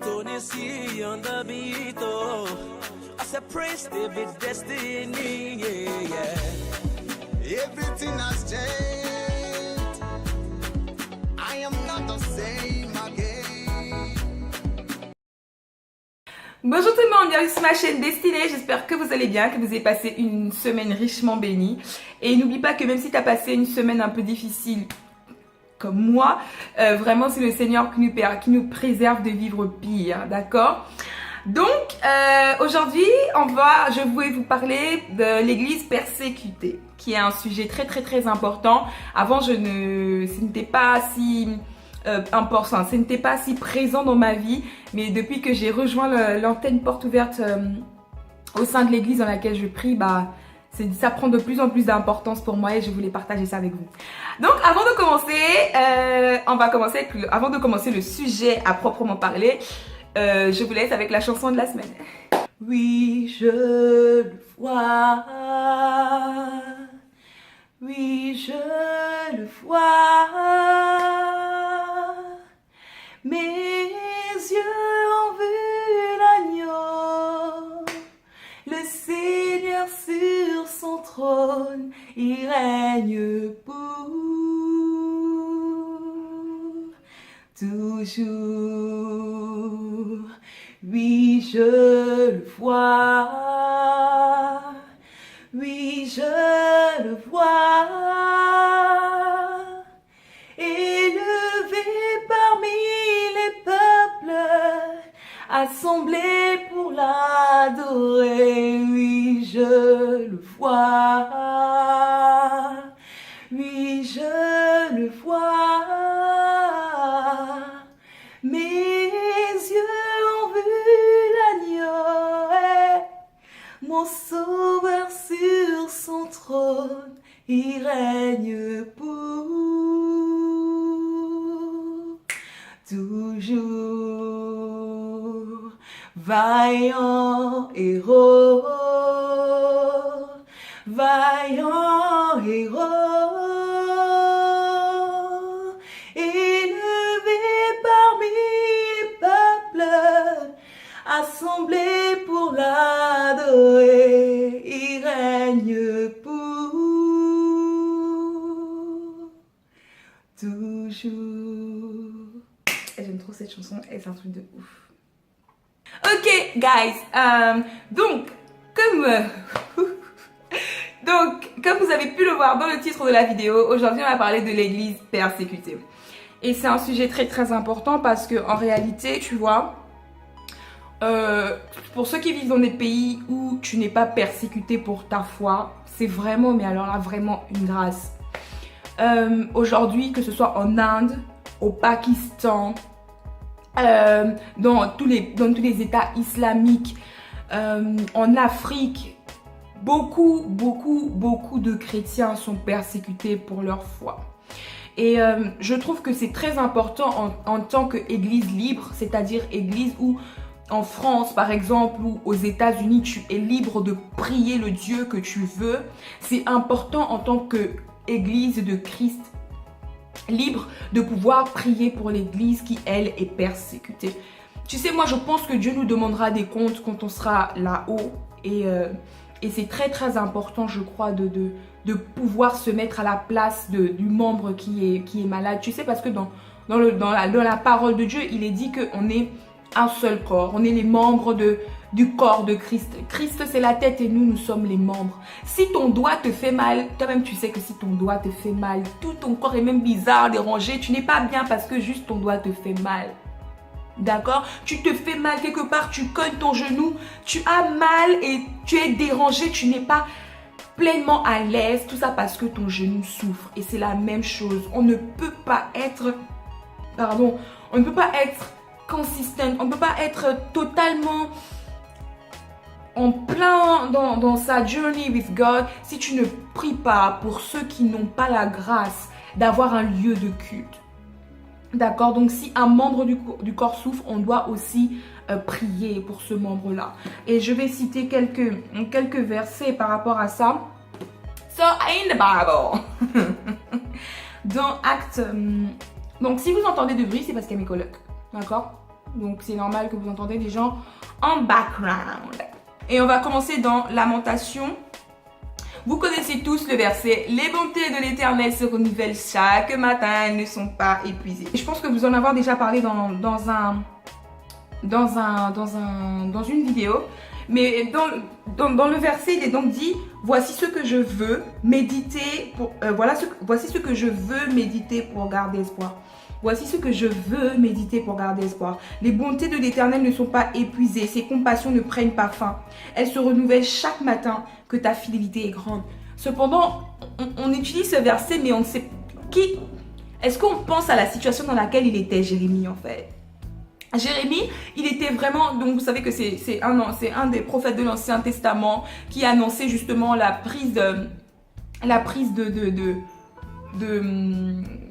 Tennessee on the beat, oh. I said Prince David destiny, yeah, yeah. Everything has changed. I am not the same again. Bonjour tout le monde, bienvenue sur ma chaîne Destinée, j'espère que vous allez bien, que vous avez passé une semaine richement bénie. Et n'oublie pas que même si tu as passé une semaine un peu difficile comme moi, vraiment c'est le Seigneur qui nous préserve de vivre pire, d'accord? Donc aujourd'hui je voulais vous parler de l'église persécutée, qui est un sujet très important. Avant ce n'était pas si important, ce n'était pas si présent dans ma vie, mais depuis que j'ai rejoint l'antenne porte ouverte au sein de l'église dans laquelle je prie, ça prend de plus en plus d'importance pour moi et je voulais partager ça avec vous. Donc avant de commencer le sujet à proprement parler, je vous laisse avec la chanson de la semaine. Oui, je le vois. Oui, je le vois. Mes yeux ont vu l'agneau, le Seigneur sur son trône, il règne pour toujours. Oui, je le vois. Oui, je le vois. Élevé parmi les peuples, assemblés pour l'adorer. Oui, je le vois. Oui, je le vois. Mes yeux ont vu l'agneau, mon sauveur sur son trône, il règne pour toujours. Vaillant héros, vaillant héros, élevé parmi les peuples, assemblés pour l'adorer, il règne pour toujours. J'aime trop cette chanson, et c'est un truc de ouf. Ok, guys, donc, comme vous avez pu le voir dans le titre de la vidéo, aujourd'hui on va parler de l'église persécutée. Et c'est un sujet très important parce que en réalité, tu vois, pour ceux qui vivent dans des pays où tu n'es pas persécuté pour ta foi, c'est vraiment, mais alors là, vraiment une grâce. Aujourd'hui, que ce soit en Inde, au Pakistan, dans tous les États islamiques, en Afrique, beaucoup de chrétiens sont persécutés pour leur foi. Et je trouve que c'est très important en tant qu'église libre, c'est-à-dire église où en France par exemple ou aux États-Unis tu es libre de prier le Dieu que tu veux. C'est important en tant qu'église de Christ libre de pouvoir prier pour l'église qui elle est persécutée. Tu sais, moi je pense que Dieu nous demandera des comptes quand on sera là-haut et c'est très important, je crois, de pouvoir se mettre à la place du membre qui est malade. Tu sais, parce que dans la parole de Dieu, il est dit qu'on est un seul corps. On est les membres du corps de Christ. Christ, c'est la tête et nous sommes les membres. Si ton doigt te fait mal, toi-même tu sais que si ton doigt te fait mal, tout ton corps est même bizarre, dérangé, tu n'es pas bien parce que juste ton doigt te fait mal. D'accord? Tu te fais mal quelque part, tu cognes ton genou, tu as mal et tu es dérangé, tu n'es pas pleinement à l'aise, tout ça parce que ton genou souffre. Et c'est la même chose. On ne peut pas être consistent, on ne peut pas être totalement en plein dans sa journey with God si tu ne pries pas pour ceux qui n'ont pas la grâce d'avoir un lieu de culte. D'accord? Donc si un membre du corps souffre, on doit aussi prier pour ce membre-là. Et je vais citer quelques versets par rapport à ça. So, in the Bible. Dans Actes... donc si vous entendez de bruit, c'est parce qu'il y a mes colocs. D'accord? donc c'est normal que vous entendez des gens en background. Et on va commencer dans Lamentation. Vous connaissez tous le verset « Les bontés de l'Éternel se renouvellent chaque matin, elles ne sont pas épuisées ». Je pense que vous en avez déjà parlé dans une vidéo. Mais dans le verset, il est donc dit « Voici ce que je veux méditer pour voici ce que je veux méditer pour garder espoir. Voici ce que je veux méditer pour garder espoir. Les bontés de l'Éternel ne sont pas épuisées, ses compassions ne prennent pas fin. Elles se renouvellent chaque matin, que ta fidélité est grande. » Cependant, on utilise ce verset, mais on ne sait qui. Est-ce qu'on pense à la situation dans laquelle il était, Jérémie, en fait? Jérémie, il était vraiment, donc vous savez que c'est un des prophètes de l'Ancien Testament qui annonçait justement la prise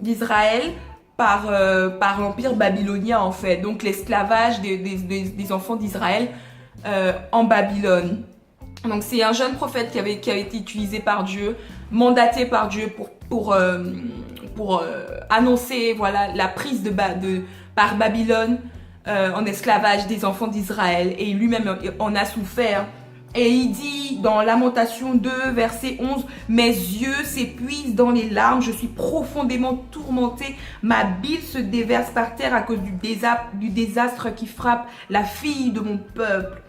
d'Israël par l'Empire babylonien, en fait. Donc l'esclavage des enfants d'Israël en Babylone. Donc c'est un jeune prophète qui a été utilisé par Dieu, mandaté par Dieu pour annoncer voilà, la prise par Babylone en esclavage des enfants d'Israël. Et lui-même en a souffert. Et il dit dans Lamentation 2, verset 11, « Mes yeux s'épuisent dans les larmes, je suis profondément tourmenté, ma bile se déverse par terre à cause du désastre qui frappe la fille de mon peuple. »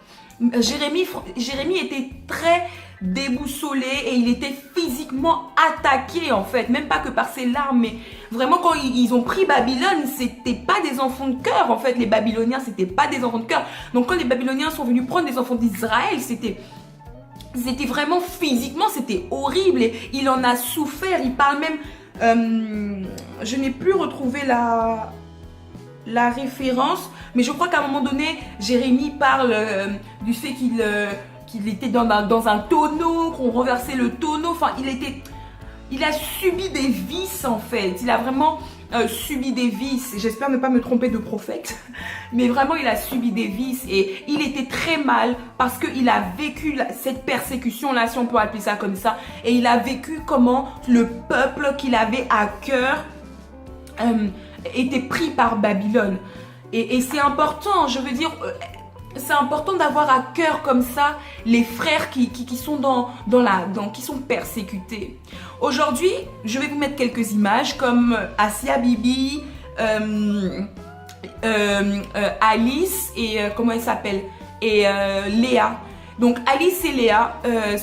Jérémie était très déboussolé et il était physiquement attaqué, en fait, même pas que par ses larmes, mais vraiment quand ils ont pris Babylone, c'était pas des enfants de cœur, en fait. Les Babyloniens, c'était pas des enfants de cœur. Donc quand les Babyloniens sont venus prendre les enfants d'Israël, c'était vraiment physiquement, c'était horrible et il en a souffert. Il parle même, je n'ai plus retrouvé la référence, mais je crois qu'à un moment donné, Jérémie parle du fait qu'il était dans un tonneau, qu'on renversait le tonneau. Enfin, il a subi des vices, en fait. Il a vraiment subi des vices. J'espère ne pas me tromper de prophète, mais vraiment, il a subi des vices et il était très mal parce qu'il a vécu cette persécution-là, si on peut appeler ça comme ça, et il a vécu comment le peuple qu'il avait à cœur était pris par Babylone. Et c'est important, je veux dire, c'est important d'avoir à cœur comme ça les frères qui sont qui sont persécutés. Aujourd'hui, je vais vous mettre quelques images comme Asia Bibi, Alice et comment elle s'appelle, et Léa. Donc Alice et Léa, elles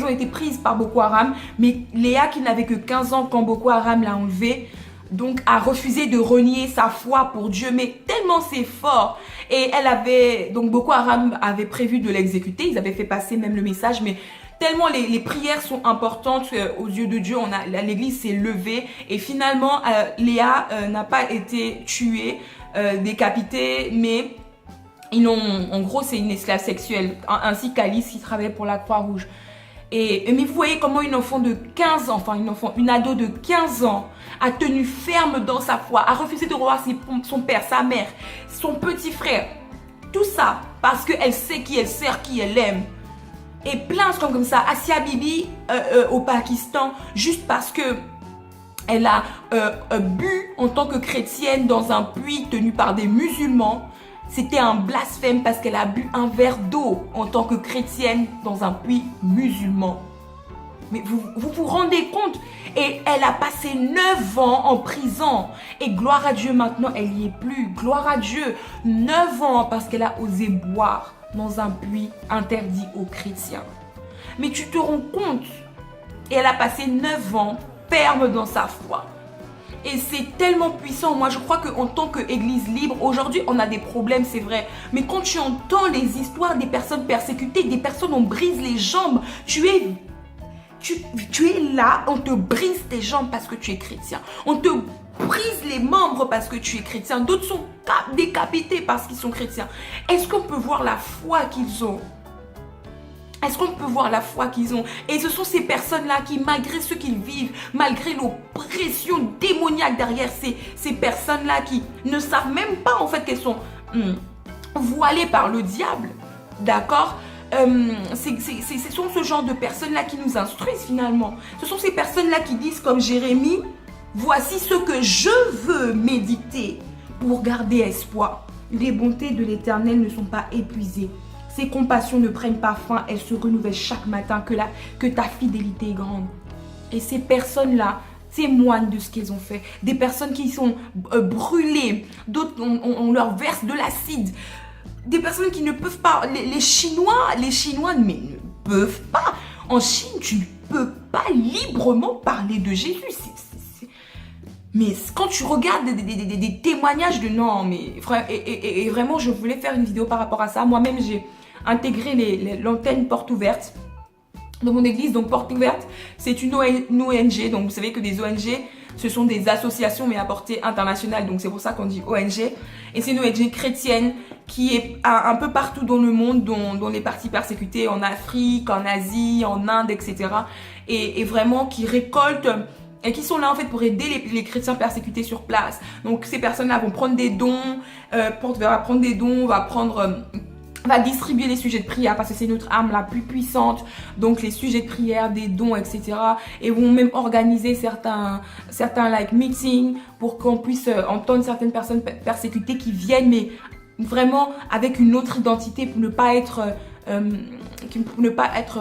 ont été prises par Boko Haram, mais Léa, qui n'avait que 15 ans quand Boko Haram l'a enlevée, donc a refusé de renier sa foi pour Dieu, mais tellement c'est fort. Et donc Boko Haram avait prévu de l'exécuter, ils avaient fait passer même le message, mais tellement les prières sont importantes aux yeux de Dieu, l'église s'est levée et finalement Léa n'a pas été tuée, décapitée, mais en gros c'est une esclave sexuelle, ainsi qu'Alice qui travaillait pour la Croix-Rouge. Mais vous voyez comment une enfant de 15 ans, une ado de 15 ans a tenu ferme dans sa foi, a refusé de revoir son père, sa mère, son petit frère. Tout ça parce qu'elle sait qui elle sert, qui elle aime. Et plein de choses comme ça. Asia Bibi au Pakistan, juste parce que elle a bu en tant que chrétienne dans un puits tenu par des musulmans. C'était un blasphème parce qu'elle a bu un verre d'eau en tant que chrétienne dans un puits musulman. Mais vous vous rendez compte? Et elle a passé 9 ans en prison. Et gloire à Dieu, maintenant, elle n'y est plus. Gloire à Dieu. 9 ans parce qu'elle a osé boire dans un puits interdit aux chrétiens. Mais tu te rends compte? Et elle a passé 9 ans ferme dans sa foi. Et c'est tellement puissant. Moi, je crois qu'en tant qu'église libre, aujourd'hui, on a des problèmes, c'est vrai. Mais quand tu entends les histoires des personnes persécutées, des personnes, on brise les jambes. Tu es là, on te brise tes jambes parce que tu es chrétien. On te brise les membres parce que tu es chrétien. D'autres sont décapités parce qu'ils sont chrétiens. Est-ce qu'on peut voir la foi qu'ils ont? Est-ce qu'on peut voir la foi qu'ils ont? Et ce sont ces personnes-là qui, malgré ce qu'ils vivent, malgré l'oppression démoniaque derrière ces personnes-là qui ne savent même pas en fait qu'elles sont voilées par le diable, d'accord? Ce sont ce genre de personnes-là qui nous instruisent finalement. Ce sont ces personnes-là qui disent comme Jérémie, voici ce que je veux méditer pour garder espoir. Les bontés de l'Éternel ne sont pas épuisées. Ses compassions ne prennent pas fin, elles se renouvellent chaque matin, que ta fidélité est grande. Et ces personnes-là témoignent de ce qu'elles ont fait. Des personnes qui sont brûlées, d'autres on leur verse de l'acide. Des personnes qui ne peuvent pas, les Chinois mais ne peuvent pas. En Chine, tu ne peux pas librement parler de Jésus. Mais quand tu regardes des témoignages de non, mais et vraiment, je voulais faire une vidéo par rapport à ça. Moi-même, j'ai intégré l'antenne Porte Ouverte dans mon église. Donc, Porte Ouverte, c'est une ONG. Donc, vous savez que des ONG, ce sont des associations, mais à portée internationale. Donc, c'est pour ça qu'on dit ONG. Et c'est une ONG chrétienne qui est un peu partout dans le monde, dont les parties persécutées en Afrique, en Asie, en Inde, etc. Et vraiment qui récolte et qui sont là en fait pour aider les chrétiens persécutés sur place. Donc ces personnes-là vont prendre des dons, va prendre des dons, va distribuer les sujets de prière parce que c'est notre arme la plus puissante. Donc les sujets de prière, des dons, etc. Et vont même organiser certains like meetings pour qu'on puisse entendre certaines personnes persécutées qui viennent, mais vraiment avec une autre identité pour ne pas être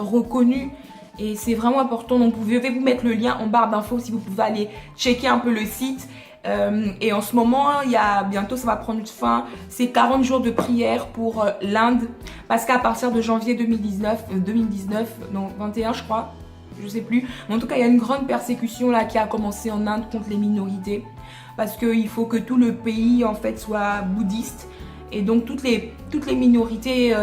reconnues. Et c'est vraiment important. Donc je vais vous mettre le lien en barre d'infos si vous pouvez aller checker un peu le site. Et en ce moment, bientôt ça va prendre fin. C'est 40 jours de prière pour l'Inde. Parce qu'à partir de janvier 2019, non 21 je crois, je sais plus. Mais en tout cas, il y a une grande persécution là qui a commencé en Inde contre les minorités. Parce qu'il faut que tout le pays en fait soit bouddhiste. Et donc toutes les minorités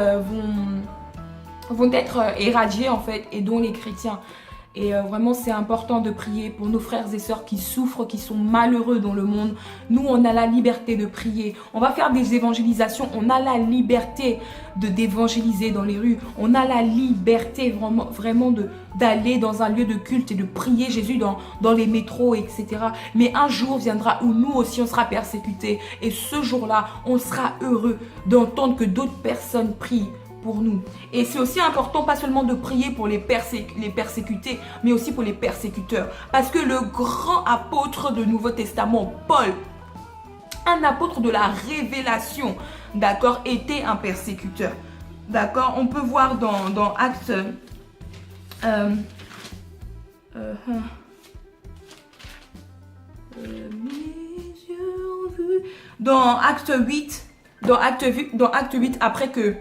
vont être éradiés en fait, et dont les chrétiens. Et vraiment c'est important de prier pour nos frères et sœurs qui souffrent, qui sont malheureux dans le monde. Nous on a la liberté de prier, on va faire des évangélisations, on a la liberté d'évangéliser dans les rues, on a la liberté vraiment d'aller dans un lieu de culte et de prier Jésus dans les métros, etc. Mais un jour viendra où nous aussi on sera persécutés, et ce jour-là on sera heureux d'entendre que d'autres personnes prient pour nous. Et c'est aussi important pas seulement de prier pour les persécutés, mais aussi pour les persécuteurs. Parce que le grand apôtre du Nouveau Testament, Paul, un apôtre de la révélation, d'accord, était un persécuteur. D'accord, on peut voir dans Actes... dans Acte 8, après que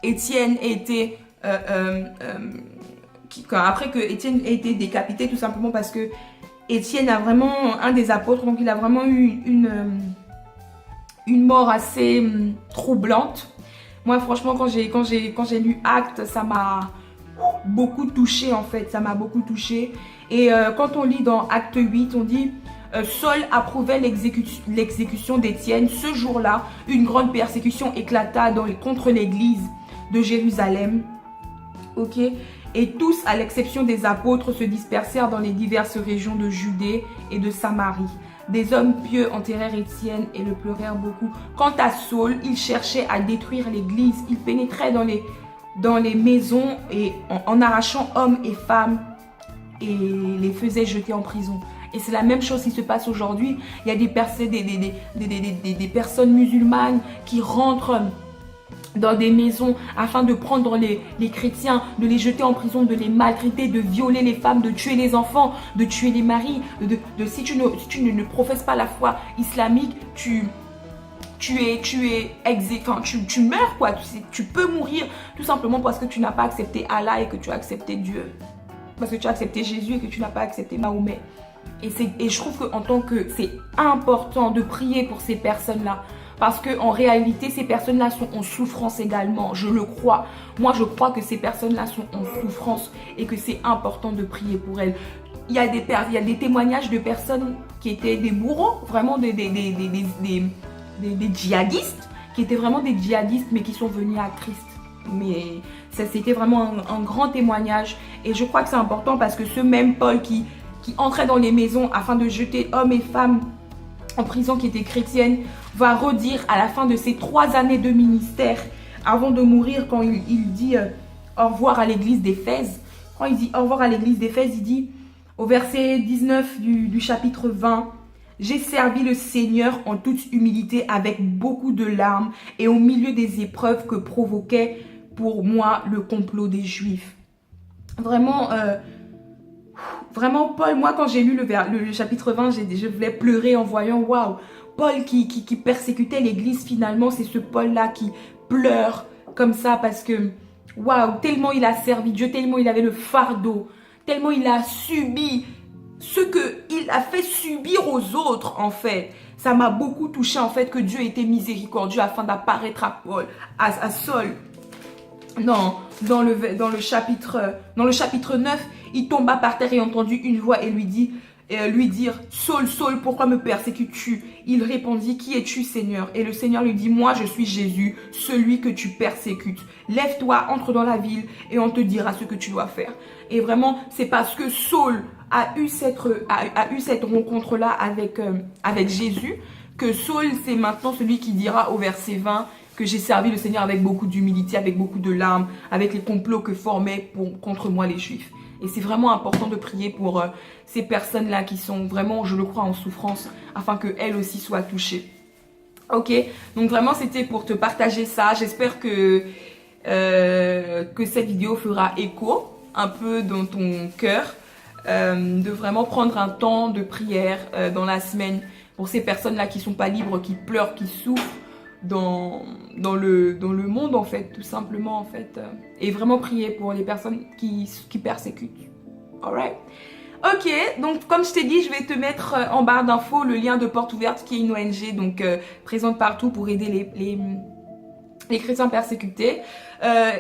Étienne ait été après que Étienne ait été décapité, tout simplement parce que Étienne a vraiment un des apôtres, donc il a vraiment eu une mort assez troublante. Moi franchement quand j'ai lu Actes, ça m'a beaucoup touché en fait, ça m'a beaucoup touché. Et quand on lit dans Acte 8, on dit Saul approuvait l'exécution d'Étienne. Ce jour-là, une grande persécution éclata contre l'église de Jérusalem. Ok. Et tous, à l'exception des apôtres, se dispersèrent dans les diverses régions de Judée et de Samarie. Des hommes pieux enterrèrent Étienne et le pleurèrent beaucoup. Quant à Saul, il cherchait à détruire l'église. Il pénétrait dans les maisons et en arrachant hommes et femmes et les faisait jeter en prison. Et c'est la même chose qui se passe aujourd'hui. Il y a des personnes musulmanes qui rentrent dans des maisons afin de prendre les chrétiens, de les jeter en prison, de les maltraiter, de violer les femmes, de tuer les enfants, de tuer les maris. Si tu ne professes pas la foi islamique, tu meurs quoi. Tu peux mourir tout simplement parce que tu n'as pas accepté Allah et que tu as accepté Dieu. Parce que tu as accepté Jésus et que tu n'as pas accepté Mahomet. Et je trouve qu'en tant que c'est important de prier pour ces personnes-là. Parce qu'en réalité, ces personnes-là sont en souffrance également. Je le crois. Moi, je crois que ces personnes-là sont en souffrance et que c'est important de prier pour elles. Il y a des témoignages de personnes qui étaient des bourreaux, vraiment des djihadistes, qui étaient vraiment des djihadistes, mais qui sont venus à Christ. Mais ça, c'était vraiment un grand témoignage. Et je crois que c'est important parce que ce même Paul qui entrait dans les maisons afin de jeter hommes et femmes en prison qui étaient chrétiennes, va redire à la fin de ses 3 années de ministère, avant de mourir, quand il dit au revoir à l'église d'Éphèse. Quand il dit au revoir à l'église d'Éphèse, il dit au verset 19 du chapitre 20, J'ai servi le Seigneur en toute humilité avec beaucoup de larmes et au milieu des épreuves que provoquait pour moi le complot des Juifs. Vraiment, vraiment Paul, moi quand j'ai lu le chapitre 20, je voulais pleurer en voyant, waouh, Paul qui persécutait l'église, finalement c'est ce Paul-là qui pleure comme ça parce que, waouh, tellement il a servi Dieu, tellement il avait le fardeau, tellement il a subi ce qu'il a fait subir aux autres en fait. Ça m'a beaucoup touché en fait que Dieu était miséricordieux afin d'apparaître à Paul, à Saul. Non, dans le chapitre 9, il tomba par terre et entendit une voix et lui dire, Saul, Saul, pourquoi me persécutes-tu? Il répondit, qui es-tu, Seigneur? Et le Seigneur lui dit, moi, je suis Jésus, celui que tu persécutes. Lève-toi, entre dans la ville et on te dira ce que tu dois faire. Et vraiment, c'est parce que Saul a eu cette rencontre-là avec Jésus que Saul, c'est maintenant celui qui dira au verset 20 que j'ai servi le Seigneur avec beaucoup d'humilité, avec beaucoup de larmes, avec les complots que formaient contre moi les Juifs. Et c'est vraiment important de prier pour ces personnes-là qui sont vraiment, je le crois, en souffrance, afin qu'elles aussi soient touchées. Ok, donc vraiment c'était pour te partager ça. J'espère que cette vidéo fera écho un peu dans ton cœur, de vraiment prendre un temps de prière dans la semaine pour ces personnes-là qui ne sont pas libres, qui pleurent, qui souffrent dans le monde en fait, tout simplement en fait, et vraiment prier pour les personnes qui persécutent. Alright. Ok, donc comme je t'ai dit, je vais te mettre en barre d'infos le lien de Porte Ouverte, qui est une ONG donc présente partout pour aider les chrétiens persécutés.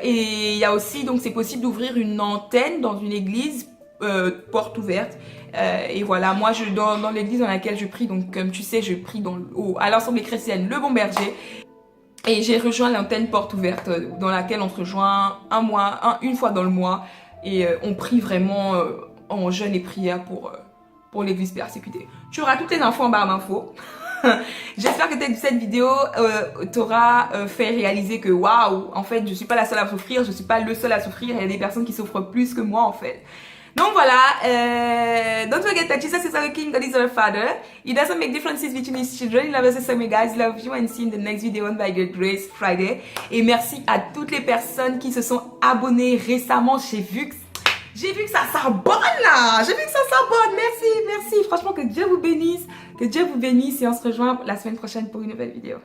Et il y a aussi, donc c'est possible d'ouvrir une antenne dans une église Porte Ouverte. Et voilà, moi dans l'église dans laquelle je prie, donc comme tu sais, je prie à l'Assemblée chrétienne Le Bon Berger. Et j'ai rejoint l'antenne Porte Ouverte dans laquelle on se rejoint une fois dans le mois. Et on prie vraiment en jeûne et prière pour l'église persécutée. Tu auras toutes les infos en barre d'infos. J'espère que cette vidéo t'aura fait réaliser que waouh, en fait, je suis pas la seule à souffrir, je suis pas le seul à souffrir. Il y a des personnes qui souffrent plus que moi en fait. Donc voilà, don't forget that Jesus is our King, God is our Father. He doesn't make differences between his children. He loves us the same way, guys. Love you and see you in the next video on By God's Grace Friday. Et merci à toutes les personnes qui se sont abonnées récemment. J'ai vu que ça s'abonne là. J'ai vu que ça s'abonne. Merci, merci. Franchement, que Dieu vous bénisse. Que Dieu vous bénisse et on se rejoint la semaine prochaine pour une nouvelle vidéo.